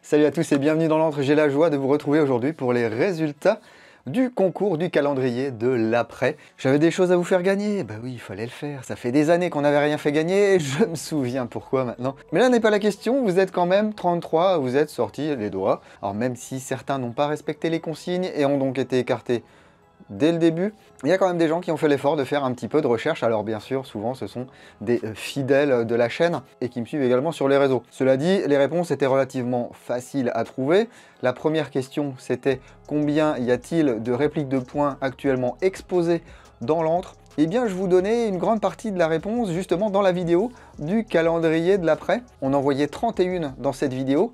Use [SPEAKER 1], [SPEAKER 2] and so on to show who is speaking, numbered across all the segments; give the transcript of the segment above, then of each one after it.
[SPEAKER 1] Salut à tous et bienvenue dans l'Antre. J'ai la joie de vous retrouver aujourd'hui pour les résultats du concours du calendrier de l'après. J'avais des choses à vous faire gagner, bah oui, il fallait le faire. Ça fait des années qu'on n'avait rien fait gagner et je me souviens pourquoi maintenant. Mais là n'est pas la question, vous êtes quand même 33, vous êtes sortis les doigts. Alors même si certains n'ont pas respecté les consignes et ont donc été écartés dès le début, il y a quand même des gens qui ont fait l'effort de faire un petit peu de recherche. Alors bien sûr, souvent ce sont des fidèles de la chaîne et qui me suivent également sur les réseaux. Cela dit, les réponses étaient relativement faciles à trouver. La première question, c'était combien y a-t-il de répliques de points actuellement exposées dans l'antre? Eh bien, je vous donnais une grande partie de la réponse justement dans la vidéo du calendrier de l'après. On en voyait 31 dans cette vidéo.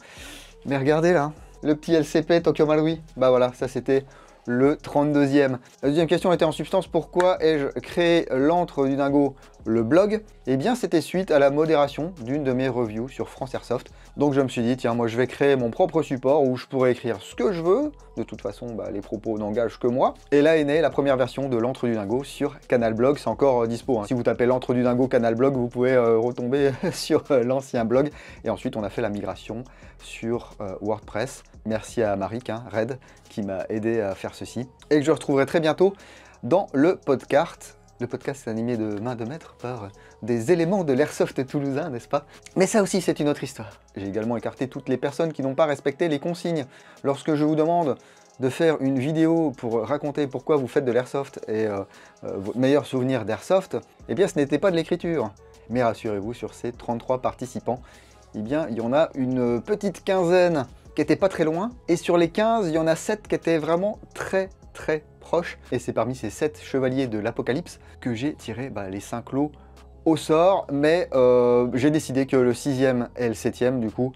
[SPEAKER 1] Mais regardez là, le petit LCP Tokyo Marui. Bah voilà, ça c'était le 32e. La deuxième question était en substance, pourquoi ai-je créé l'antre du dingo, le blog? Eh bien c'était suite à la modération d'une de mes reviews sur France Airsoft. Donc je me suis dit, tiens, moi je vais créer mon propre support où je pourrais écrire ce que je veux. De toute façon, bah, les propos n'engagent que moi. Et là est née la première version de l'antre du dingo sur Canal Blog. C'est encore dispo, hein. Si vous tapez l'antre du dingo Canal Blog, vous pouvez retomber sur l'ancien blog. Et ensuite on a fait la migration sur WordPress. Merci à Marik, hein, Red, qui m'a aidé à faire ceci. Et que je retrouverai très bientôt dans le podcast. Le podcast est animé de main de maître par des éléments de l'airsoft toulousain, n'est-ce pas? Mais ça aussi, c'est une autre histoire. J'ai également écarté toutes les personnes qui n'ont pas respecté les consignes. Lorsque je vous demande de faire une vidéo pour raconter pourquoi vous faites de l'airsoft et votre meilleur souvenir d'airsoft, eh bien ce n'était pas de l'écriture. Mais rassurez-vous, sur ces 33 participants, eh bien il y en a une petite quinzaine qui n'étaient pas très loin. Et sur les 15, il y en a 7 qui étaient vraiment très proches. Et c'est parmi ces 7 chevaliers de l'Apocalypse que j'ai tiré les 5 lots au sort. Mais j'ai décidé que le 6e et le 7e, du coup,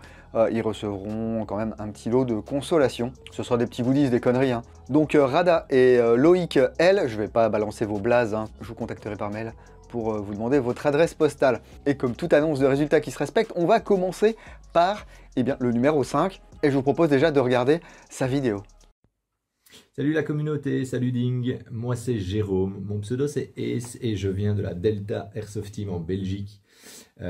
[SPEAKER 1] ils recevront quand même un petit lot de consolation. Ce sera des petits goodies, des conneries, hein. Donc Rada et Loïc L, je vais pas balancer vos blazes, hein. Je vous contacterai par mail pour vous demander votre adresse postale. Et comme toute annonce de résultats qui se respecte, on va commencer par le numéro 5. Et je vous propose déjà de regarder sa vidéo.
[SPEAKER 2] Salut la communauté, salut Ding, moi c'est Jérôme, mon pseudo c'est Ace et je viens de la Delta Airsoft Team en Belgique. Vous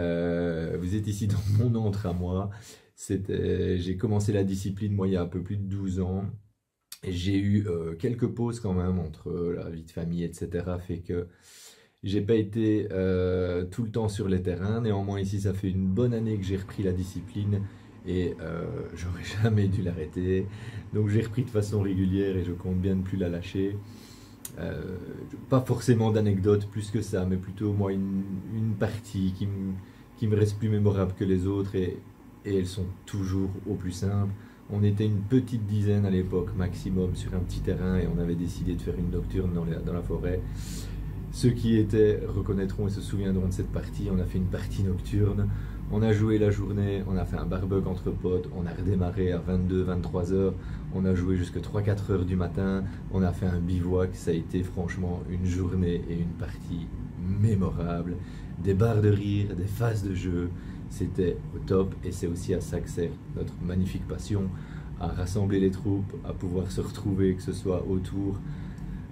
[SPEAKER 2] êtes ici dans mon antre à moi. J'ai commencé la discipline moi il y a un peu plus de 12 ans. J'ai eu quelques pauses quand même entre la vie de famille etc. fait que j'ai pas été tout le temps sur les terrains. Néanmoins ici ça fait une bonne année que j'ai repris la discipline. Et j'aurais jamais dû l'arrêter, donc j'ai repris de façon régulière et je compte bien ne plus la lâcher. Pas forcément d'anecdotes plus que ça, mais plutôt moi une partie qui me reste plus mémorable que les autres et elles sont toujours au plus simple. On était une petite dizaine à l'époque maximum sur un petit terrain et on avait décidé de faire une nocturne dans la forêt. Ceux qui étaient reconnaîtront et se souviendront de cette partie. On a fait une partie nocturne. On a joué la journée, on a fait un barbecue entre potes, on a redémarré à 22-23 heures, on a joué jusqu'à 3-4 heures du matin, on a fait un bivouac, ça a été franchement une journée et une partie mémorable, des barres de rire, des phases de jeu, c'était au top et c'est aussi à ça que sert notre magnifique passion, à rassembler les troupes, à pouvoir se retrouver, que ce soit autour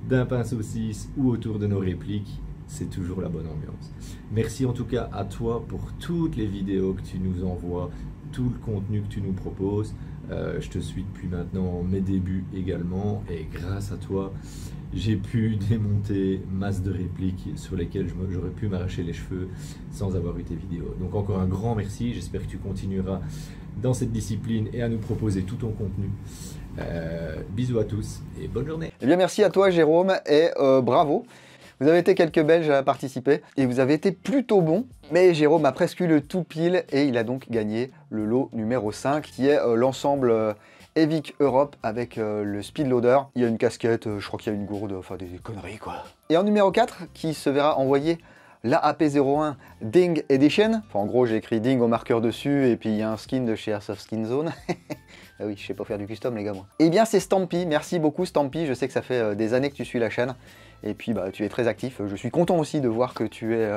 [SPEAKER 2] d'un pain saucisse ou autour de nos répliques. C'est toujours la bonne ambiance. Merci en tout cas à toi pour toutes les vidéos que tu nous envoies, tout le contenu que tu nous proposes. Je te suis depuis maintenant mes débuts également et grâce à toi, j'ai pu démonter masse de répliques sur lesquelles j'aurais pu m'arracher les cheveux sans avoir eu tes vidéos. Donc encore un grand merci, j'espère que tu continueras dans cette discipline et à nous proposer tout ton contenu. Bisous à tous et bonne journée.
[SPEAKER 1] Eh bien merci à toi Jérôme et bravo. Vous avez été quelques Belges à participer et vous avez été plutôt bon. Mais Jérôme a presque eu le tout pile et il a donc gagné le lot numéro 5 qui est l'ensemble Evic Europe avec le speed loader. Il y a une casquette, je crois qu'il y a une gourde, enfin des conneries quoi. Et en numéro 4 qui se verra envoyer la AP01 Ding Edition. Enfin, en gros j'ai écrit Ding au marqueur dessus et puis il y a un skin de chez Airsoft Skin Zone. Ah oui, je sais pas faire du custom les gars moi. Eh bien c'est Stampy, merci beaucoup Stampy, je sais que ça fait des années que tu suis la chaîne. Et puis tu es très actif, je suis content aussi de voir que tu es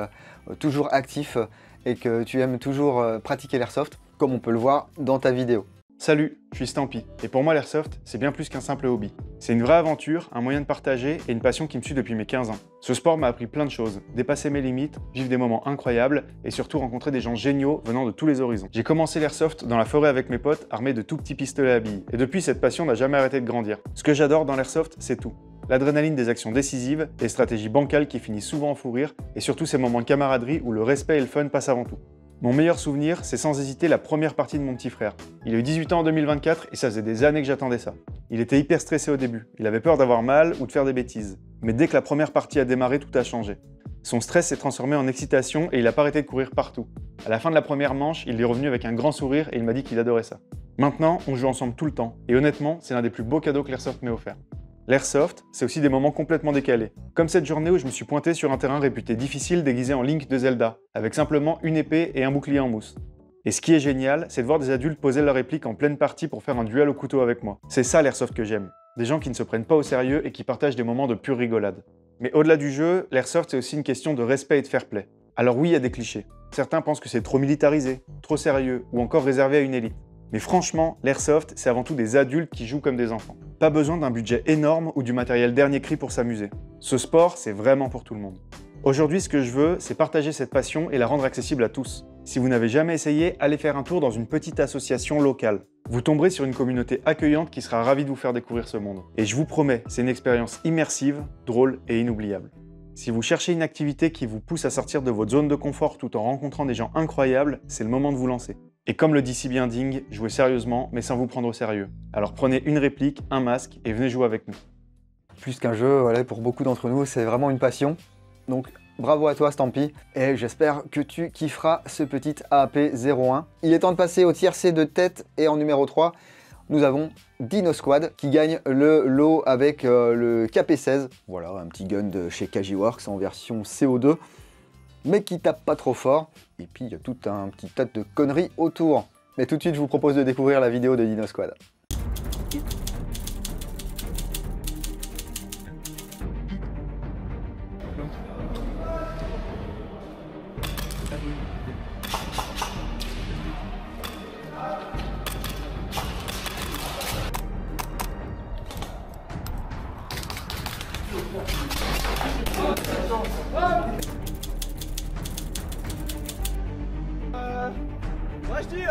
[SPEAKER 1] toujours actif et que tu aimes toujours pratiquer l'airsoft, comme on peut le voir dans ta vidéo.
[SPEAKER 3] Salut, je suis Stampy, et pour moi l'airsoft, c'est bien plus qu'un simple hobby. C'est une vraie aventure, un moyen de partager et une passion qui me suit depuis mes 15 ans. Ce sport m'a appris plein de choses, dépasser mes limites, vivre des moments incroyables et surtout rencontrer des gens géniaux venant de tous les horizons. J'ai commencé l'airsoft dans la forêt avec mes potes, armés de tout petits pistolets à billes, et depuis cette passion n'a jamais arrêté de grandir. Ce que j'adore dans l'airsoft, c'est tout. L'adrénaline des actions décisives, les stratégies bancales qui finissent souvent en fou rire, et surtout ces moments de camaraderie où le respect et le fun passent avant tout. Mon meilleur souvenir, c'est sans hésiter la première partie de mon petit frère. Il a eu 18 ans en 2024 et ça faisait des années que j'attendais ça. Il était hyper stressé au début, il avait peur d'avoir mal ou de faire des bêtises. Mais dès que la première partie a démarré, tout a changé. Son stress s'est transformé en excitation et il a pas arrêté de courir partout. À la fin de la première manche, il est revenu avec un grand sourire et il m'a dit qu'il adorait ça. Maintenant, on joue ensemble tout le temps et honnêtement, c'est l'un des plus beaux cadeaux que l'airsoft m'ait offert. L'airsoft, c'est aussi des moments complètement décalés. Comme cette journée où je me suis pointé sur un terrain réputé difficile déguisé en Link de Zelda, avec simplement une épée et un bouclier en mousse. Et ce qui est génial, c'est de voir des adultes poser leur réplique en pleine partie pour faire un duel au couteau avec moi. C'est ça l'airsoft que j'aime. Des gens qui ne se prennent pas au sérieux et qui partagent des moments de pure rigolade. Mais au-delà du jeu, l'airsoft c'est aussi une question de respect et de fair play. Alors oui, il y a des clichés. Certains pensent que c'est trop militarisé, trop sérieux ou encore réservé à une élite. Mais franchement, l'airsoft, c'est avant tout des adultes qui jouent comme des enfants. Pas besoin d'un budget énorme ou du matériel dernier cri pour s'amuser. Ce sport, c'est vraiment pour tout le monde. Aujourd'hui, ce que je veux, c'est partager cette passion et la rendre accessible à tous. Si vous n'avez jamais essayé, allez faire un tour dans une petite association locale. Vous tomberez sur une communauté accueillante qui sera ravie de vous faire découvrir ce monde. Et je vous promets, c'est une expérience immersive, drôle et inoubliable. Si vous cherchez une activité qui vous pousse à sortir de votre zone de confort tout en rencontrant des gens incroyables, c'est le moment de vous lancer. Et comme le dit si bien Ding, jouez sérieusement mais sans vous prendre au sérieux. Alors prenez une réplique, un masque et venez jouer avec nous.
[SPEAKER 1] Plus qu'un jeu, voilà, pour beaucoup d'entre nous, c'est vraiment une passion. Donc bravo à toi Stampy, et j'espère que tu kifferas ce petit AAP01. Il est temps de passer au tiercé de tête, et en numéro 3, nous avons Dino Squad qui gagne le lot avec le KP16. Voilà, un petit gun de chez Kajiworks en version CO2, mais qui tape pas trop fort. Et puis il y a tout un petit tas de conneries autour. Mais tout de suite, je vous propose de découvrir la vidéo de Dino Squad.
[SPEAKER 4] Moi je dis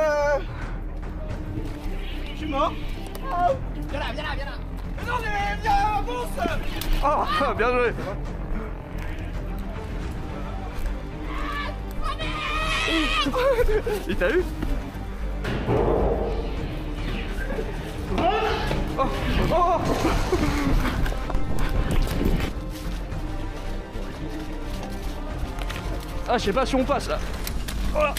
[SPEAKER 4] je suis mort. Oh. Viens là, viens là, viens là. Mais non mais viens, avance.
[SPEAKER 5] Oh, bien joué. Il t'a eu? Oh, oh. Ah, je sais pas si on passe là. Oh là.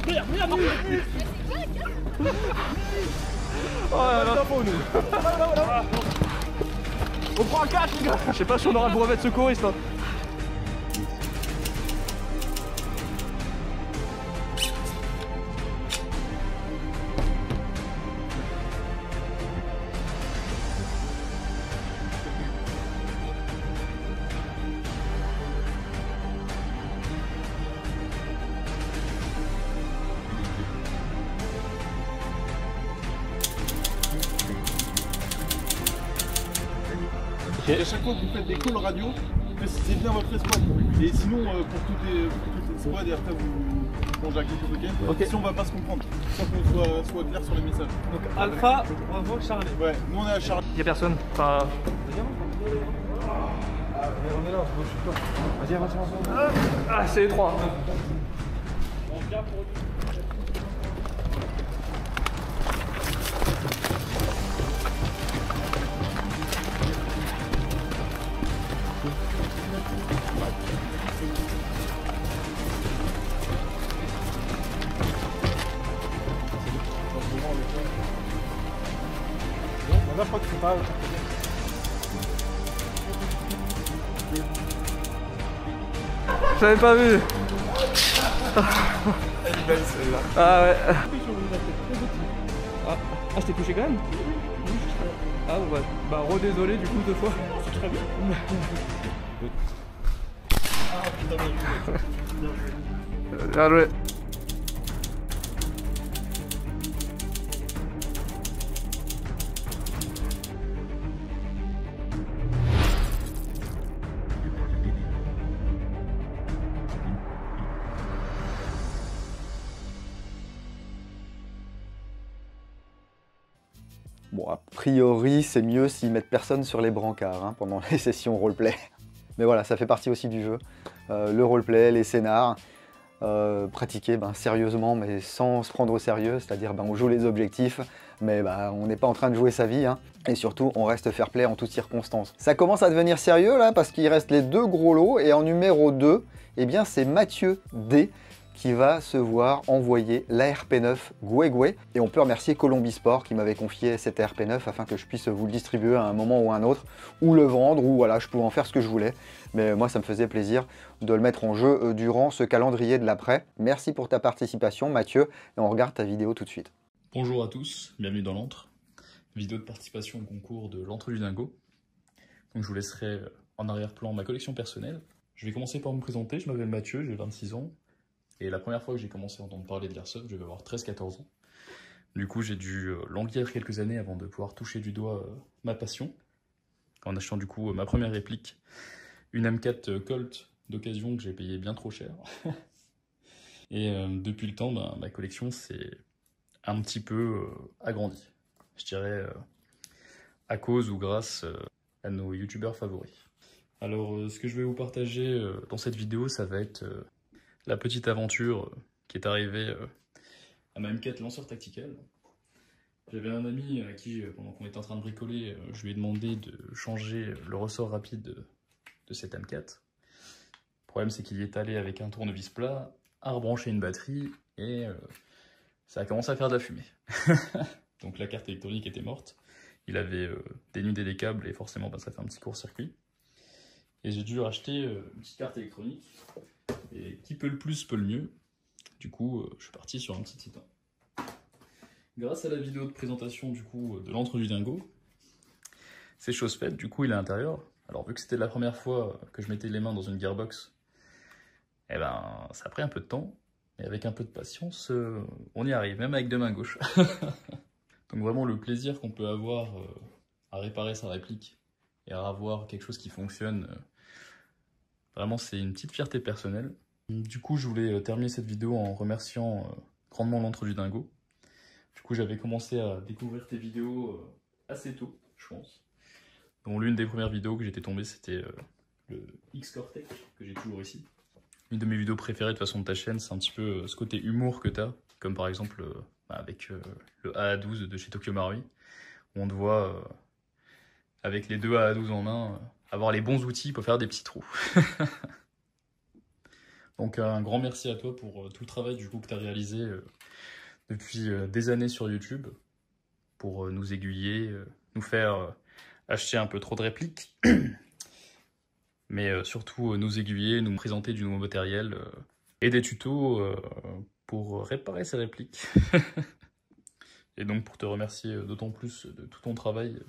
[SPEAKER 4] Merde, merde, merde.
[SPEAKER 5] Oh là là. On prend un cash, les gars. Je sais pas si on aura le brevet de secouriste. Hein.
[SPEAKER 6] Et à chaque fois que vous faites des calls radio, précisez bien votre escouade. Et sinon, pour toutes les squads, et après vous mangez à quelque chose, ok. Si on va pas se comprendre, sans qu'on soit clair sur les messages.
[SPEAKER 5] Donc Alpha, bravo Charlie.
[SPEAKER 6] Ouais, nous on est à Charlie.
[SPEAKER 5] Y'a personne. Enfin. On est là, je suis pas. Vas-y, avance. Ah, c'est les trois.
[SPEAKER 6] Là, je crois que c'est pas.
[SPEAKER 5] J'avais pas vu.
[SPEAKER 6] Elle est belle celle-là.
[SPEAKER 5] Ah ouais. Ah, je t'ai touché quand même. Ah bon bah redésolé du coup 2 fois.
[SPEAKER 6] C'est très bien. Ah putain, bien joué.
[SPEAKER 5] Bien joué.
[SPEAKER 1] Bon, a priori, c'est mieux s'ils mettent personne sur les brancards hein, pendant les sessions roleplay. Mais voilà, ça fait partie aussi du jeu. Le roleplay, les scénars, pratiquer sérieusement mais sans se prendre au sérieux, c'est-à-dire on joue les objectifs, mais on n'est pas en train de jouer sa vie, hein. Et surtout on reste fair play en toutes circonstances. Ça commence à devenir sérieux là, parce qu'il reste les deux gros lots, et en numéro 2, eh bien c'est Mathieu D qui va se voir envoyer la RP9 Goué, et on peut remercier Colombi Sport qui m'avait confié cette RP9 afin que je puisse vous le distribuer à un moment ou à un autre, ou le vendre, ou voilà, je pouvais en faire ce que je voulais. Mais moi, ça me faisait plaisir de le mettre en jeu durant ce calendrier de l'après. Merci pour ta participation, Mathieu, et on regarde ta vidéo tout de suite.
[SPEAKER 7] Bonjour à tous, bienvenue dans l'Antre. Vidéo de participation au concours de l'Antre du Dingo. Donc je vous laisserai en arrière-plan ma collection personnelle. Je vais commencer par me présenter, je m'appelle Mathieu, j'ai 26 ans. Et la première fois que j'ai commencé à entendre parler de l'airsoft, je vais avoir 13-14 ans. Du coup, j'ai dû languir quelques années avant de pouvoir toucher du doigt ma passion, en achetant du coup ma première réplique, une M4 Colt d'occasion que j'ai payé bien trop cher. Et depuis le temps, ma collection s'est un petit peu agrandie. Je dirais à cause ou grâce à nos youtubeurs favoris. Alors, ce que je vais vous partager dans cette vidéo, ça va être la petite aventure qui est arrivée à ma M4 lanceur tactical. J'avais un ami à qui, pendant qu'on était en train de bricoler, je lui ai demandé de changer le ressort rapide de cette M4. Le problème, c'est qu'il y est allé avec un tournevis plat, a rebranché une batterie, et ça a commencé à faire de la fumée. Donc la carte électronique était morte. Il avait dénudé des câbles, et forcément, ça fait un petit court-circuit. Et j'ai dû racheter une petite carte électronique. Et qui peut le plus, peut le mieux. Du coup, je suis parti sur un petit titan. Grâce à la vidéo de présentation du coup de l'Antre du Dingo, c'est chose faite, du coup il est à l'intérieur. Alors vu que c'était la première fois que je mettais les mains dans une gearbox, ça a pris un peu de temps, mais avec un peu de patience, on y arrive, même avec deux mains gauches. Donc vraiment le plaisir qu'on peut avoir à réparer sa réplique et à avoir quelque chose qui fonctionne, vraiment c'est une petite fierté personnelle. Du coup je voulais terminer cette vidéo en remerciant grandement l'Antre du Dingo. Du coup j'avais commencé à découvrir tes vidéos assez tôt, je pense. Dont l'une des premières vidéos que j'étais tombé, c'était le X-Cortec, que j'ai toujours ici. Une de mes vidéos préférées de façon de ta chaîne, c'est un petit peu ce côté humour que tu as, comme par exemple avec le AA12 de chez Tokyo Marui, où on te voit avec les deux AA12 en main, avoir les bons outils pour faire des petits trous. Donc un grand merci à toi pour tout le travail du coup que tu as réalisé depuis des années sur YouTube, pour nous aiguiller, nous faire acheter un peu trop de répliques, mais surtout nous aiguiller, nous présenter du nouveau matériel et des tutos pour réparer ces répliques. Et donc pour te remercier d'autant plus de tout ton travail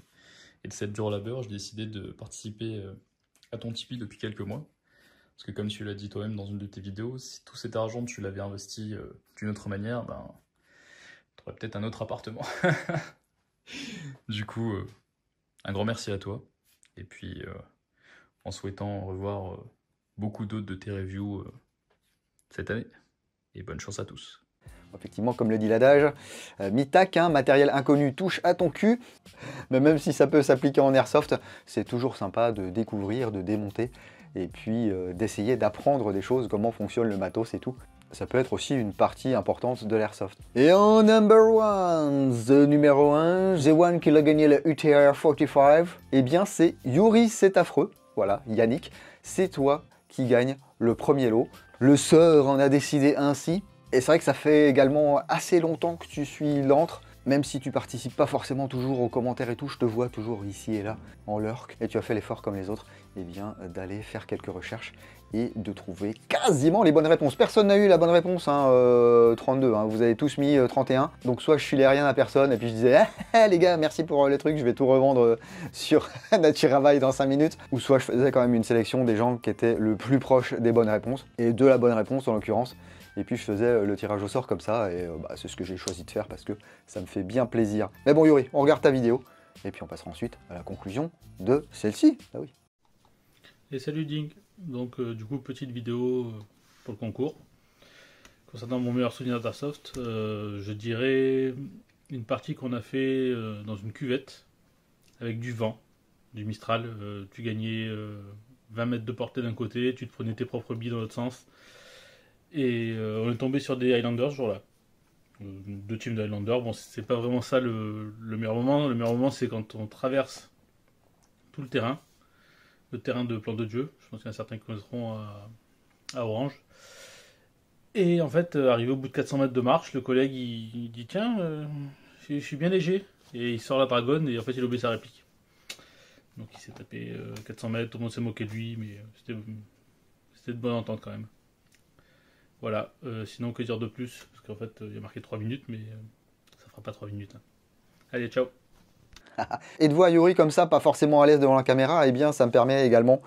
[SPEAKER 7] et de cette dure labeur, j'ai décidé de participer à ton Tipeee depuis quelques mois. Parce que comme tu l'as dit toi-même dans une de tes vidéos, si tout cet argent tu l'avais investi d'une autre manière, tu aurais peut-être un autre appartement. Du coup, un grand merci à toi. Et puis, en souhaitant revoir beaucoup d'autres de tes reviews cette année. Et bonne chance à tous.
[SPEAKER 1] Effectivement, comme le dit l'adage, mi-tac, matériel inconnu touche à ton cul. Mais même si ça peut s'appliquer en airsoft, c'est toujours sympa de découvrir, de démonter, et puis d'essayer d'apprendre des choses, comment fonctionne le matos et tout. Ça peut être aussi une partie importante de l'airsoft. Et en number one, the numéro 1, the one qui a gagné le UTR 45, eh bien c'est Yuri, c'est affreux. Voilà, Yannick, c'est toi qui gagne le premier lot. Le sort en a décidé ainsi. Et c'est vrai que ça fait également assez longtemps que tu suis l'Antre, même si tu participes pas forcément toujours aux commentaires et tout, je te vois toujours ici et là en lurk, et tu as fait l'effort comme les autres, eh bien d'aller faire quelques recherches et de trouver quasiment les bonnes réponses. Personne n'a eu la bonne réponse, 32, vous avez tous mis 31, donc soit je filais rien à personne et puis je disais les gars merci pour le truc, je vais tout revendre sur Naturavail dans 5 minutes, ou soit je faisais quand même une sélection des gens qui étaient le plus proche des bonnes réponses, et de la bonne réponse en l'occurrence, et puis je faisais le tirage au sort comme ça, et c'est ce que j'ai choisi de faire parce que ça me fait bien plaisir. Mais bon Yuri, on regarde ta vidéo, et puis on passera ensuite à la conclusion de celle-ci. Ah oui.
[SPEAKER 8] Et salut Ding, donc du coup petite vidéo pour le concours. Concernant mon meilleur souvenir d'Airsoft, je dirais une partie qu'on a fait dans une cuvette avec du vent, du Mistral. Tu gagnais 20 mètres de portée d'un côté, tu te prenais tes propres billes dans l'autre sens. Et on est tombé sur des Highlanders ce jour-là. Deux teams de Highlanders. Bon, c'est pas vraiment ça le meilleur moment. Le meilleur moment, c'est quand on traverse tout le terrain de Plan de Dieu. Je pense qu'il y en a certains qui connaîtront à Orange. Et en fait, arrivé au bout de 400 mètres de marche, le collègue il dit tiens, je suis bien léger. Et il sort la dragonne et en fait il oublie sa réplique. Donc il s'est tapé 400 mètres, tout le monde s'est moqué de lui, mais c'était de bonne entente quand même. Voilà, sinon que dire de plus, parce qu'en fait il y a marqué 3 minutes, mais ça fera pas 3 minutes. Hein. Allez, ciao.
[SPEAKER 1] Et de voir Yuri comme ça, pas forcément à l'aise devant la caméra, eh bien ça me permet également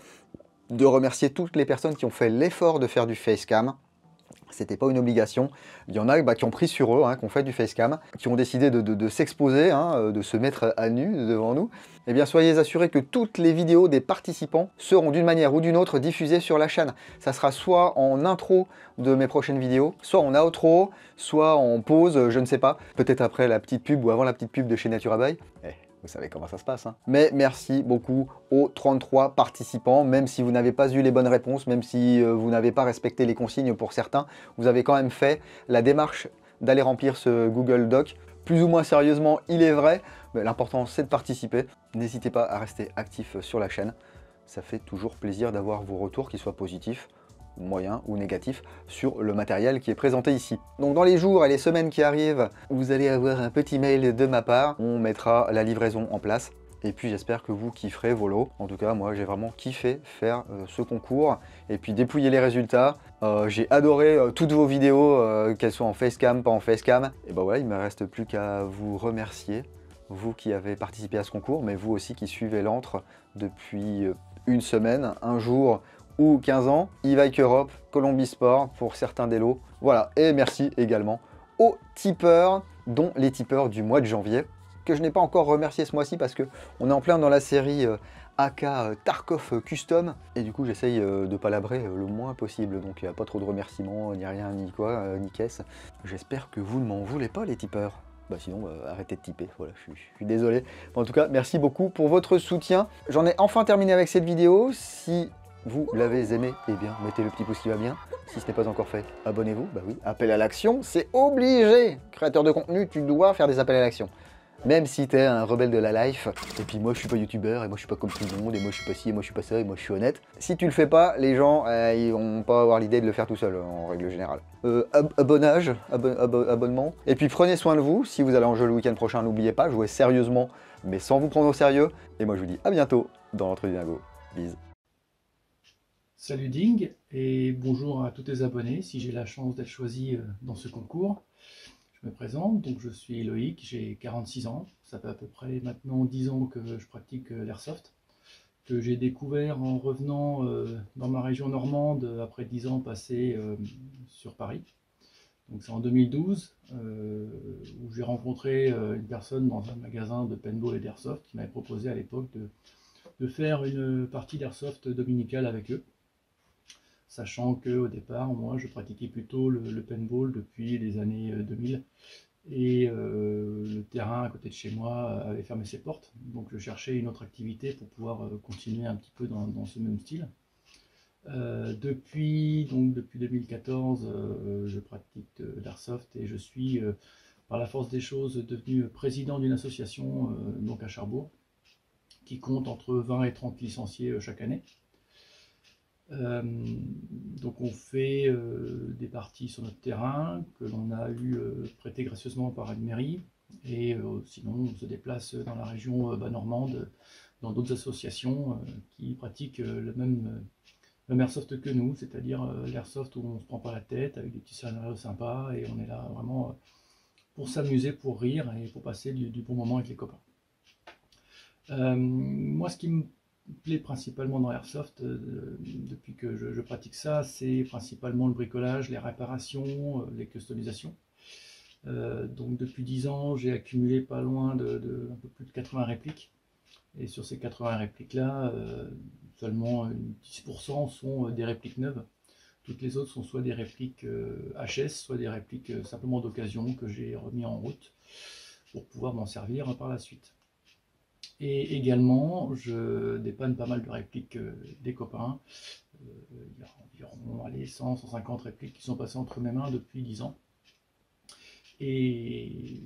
[SPEAKER 1] de remercier toutes les personnes qui ont fait l'effort de faire du facecam. C'était pas une obligation. Il y en a qui ont pris sur eux, qui ont fait du facecam, qui ont décidé de s'exposer, de se mettre à nu devant nous. Eh bien, soyez assurés que toutes les vidéos des participants seront d'une manière ou d'une autre diffusées sur la chaîne. Ça sera soit en intro de mes prochaines vidéos, soit en outro, soit en pause, je ne sais pas. Peut-être après la petite pub ou avant la petite pub de chez Nature Abeille. Vous savez comment ça se passe. Mais merci beaucoup aux 33 participants, même si vous n'avez pas eu les bonnes réponses, même si vous n'avez pas respecté les consignes pour certains, vous avez quand même fait la démarche d'aller remplir ce Google Doc. Plus ou moins sérieusement, il est vrai, mais l'important c'est de participer. N'hésitez pas à rester actif sur la chaîne. Ça fait toujours plaisir d'avoir vos retours, qu'ils soient positifs, moyens ou négatifs, sur le matériel qui est présenté ici. Donc dans les jours et les semaines qui arrivent, vous allez avoir un petit mail de ma part. On mettra la livraison en place. Et puis j'espère que vous kifferez vos lots. En tout cas, moi j'ai vraiment kiffé faire ce concours. Et puis dépouiller les résultats. J'ai adoré toutes vos vidéos, qu'elles soient en facecam, pas en facecam. Et ben voilà, il ne me reste plus qu'à vous remercier. Vous qui avez participé à ce concours, mais vous aussi qui suivez l'antre depuis une semaine, un jour ou 15 ans, e-Bike Europe, Colombie Sport pour certains des lots. Voilà, et merci également aux tipeurs, dont les tipeurs du mois de janvier, que je n'ai pas encore remercié ce mois-ci parce qu'on est en plein dans la série AK Tarkov Custom, et du coup j'essaye de palabrer le moins possible, donc il n'y a pas trop de remerciements, ni rien, ni quoi, ni caisse. J'espère que vous ne m'en voulez pas les tipeurs. Bah sinon, arrêtez de tiper, voilà, je suis désolé. En tout cas, merci beaucoup pour votre soutien. J'en ai enfin terminé avec cette vidéo. Si vous l'avez aimé, eh bien, mettez le petit pouce qui va bien. Si ce n'est pas encore fait, abonnez-vous. Bah oui, appel à l'action, c'est obligé. Créateur de contenu, tu dois faire des appels à l'action. Même si t'es un rebelle de la life, et puis moi je suis pas youtubeur, et moi je suis pas comme tout le monde, et moi je suis pas ci, et moi je suis pas ça, et moi je suis honnête. Si tu le fais pas, les gens, ils vont pas avoir l'idée de le faire tout seul, en règle générale. Abonnement. Et puis prenez soin de vous. Si vous allez en jeu le week-end prochain, n'oubliez pas, jouez sérieusement, mais sans vous prendre au sérieux. Et moi je vous dis à bientôt dans l'entre du dingo. Bisous.
[SPEAKER 9] Salut Ding, et bonjour à tous tes abonnés, si j'ai la chance d'être choisi dans ce concours. Je me présente, donc je suis Loïc, j'ai 46 ans, ça fait à peu près maintenant 10 ans que je pratique l'airsoft, que j'ai découvert en revenant dans ma région normande après 10 ans passés sur Paris. Donc c'est en 2012 où j'ai rencontré une personne dans un magasin de paintball et d'airsoft qui m'avait proposé à l'époque de faire une partie d'airsoft dominicale avec eux. Sachant qu'au départ, moi, je pratiquais plutôt le paintball depuis les années 2000. Et le terrain à côté de chez moi avait fermé ses portes. Donc je cherchais une autre activité pour pouvoir continuer un petit peu dans ce même style. Depuis 2014, je pratique l'airsoft et je suis, par la force des choses, devenu président d'une association donc à Cherbourg, qui compte entre 20 et 30 licenciés chaque année. Donc on fait des parties sur notre terrain que l'on a eu prêté gracieusement par une mairie, et sinon on se déplace dans la région normande, dans d'autres associations qui pratiquent le même airsoft que nous, c'est-à-dire l'airsoft où on ne se prend pas la tête, avec des petits scénarios sympas, et on est là vraiment pour s'amuser, pour rire et pour passer du bon moment avec les copains. Moi, ce qui me plaît principalement dans Airsoft, depuis que je pratique ça, c'est principalement le bricolage, les réparations, les customisations. Donc depuis 10 ans, j'ai accumulé pas loin de un peu plus de 80 répliques. Et sur ces 80 répliques-là, seulement 10% sont des répliques neuves. Toutes les autres sont soit des répliques HS, soit des répliques simplement d'occasion que j'ai remis en route pour pouvoir m'en servir par la suite. Et également, je dépanne pas mal de répliques des copains. Il y a environ 100, 150 répliques qui sont passées entre mes mains depuis 10 ans. Et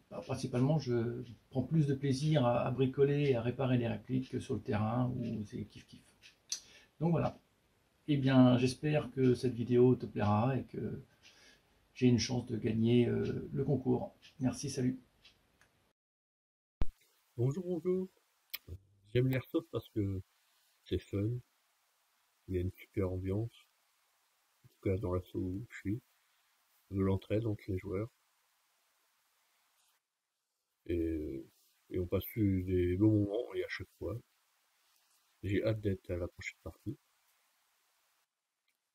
[SPEAKER 9] principalement, je prends plus de plaisir à bricoler et à réparer les répliques que sur le terrain où c'est kiff-kiff. Donc voilà. Eh bien, j'espère que cette vidéo te plaira et que j'ai une chance de gagner le concours. Merci, salut.
[SPEAKER 10] Bonjour, bonjour. J'aime l'airsoft parce que c'est fun, il y a une super ambiance, en tout cas dans l'assaut où je suis, de l'entraide entre les joueurs. Et on passe des bons moments et à chaque fois, j'ai hâte d'être à la prochaine partie.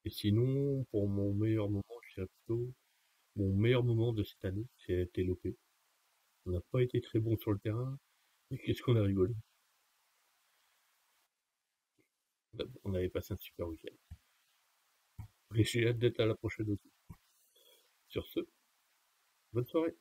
[SPEAKER 10] Et sinon, pour mon meilleur moment, je dirais plutôt, mon meilleur moment de cette année, c'est l'OP. On n'a pas été très bon sur le terrain, mais qu'est-ce qu'on a rigolé. On avait passé un super week-end. Et j'ai hâte d'être à la prochaine aussi. Sur ce, bonne soirée.